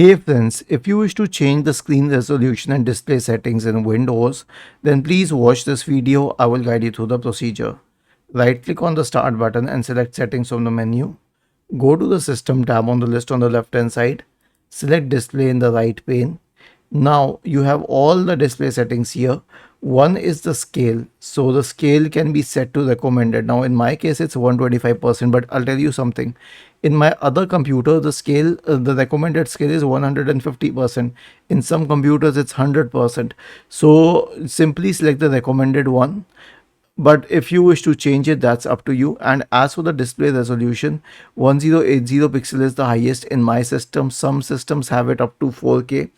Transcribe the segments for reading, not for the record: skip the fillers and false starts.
Hey friends, if you wish to change the screen resolution and display settings in Windows, then please watch this video. I will guide you through the procedure. Right click on the start button and select settings from the menu. Go to the system tab on the list on the left hand side. Select display in the right pane. Now you have all the display settings here. One is the scale. So the scale can be set to recommended. Now in my case it's 125%, but I'll tell you something. In my other computer, the scale, the recommended scale is 150%. In some computers it's 100%. So simply select the recommended one, but if you wish to change it, that's up to you. And as for the display resolution, 1080 pixel is the highest in my system. Some systems have it up to 4K.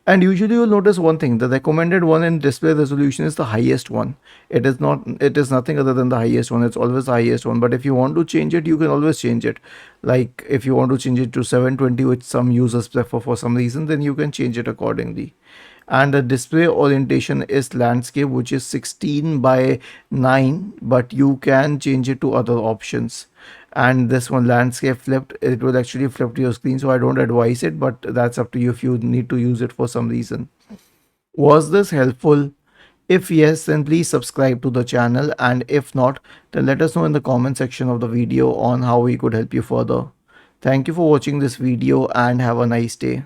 And usually you'll notice one thing, the recommended one in display resolution is the highest one. It is nothing other than the highest one. It's always the highest one. But if you want to change it, you can always change it. Like if you want to change it to 720, which some users prefer for some reason, then you can change it accordingly. And the display orientation is landscape, which is 16 by 9, but you can change it to other options. And this one, landscape flipped, it will actually flip to your screen, so I don't advise it, but that's up to you if you need to use it for some reason. Was this helpful? If yes, then please subscribe to the channel, and if not, then let us know in the comment section of the video on how we could help you further. Thank you for watching this video and have a nice day.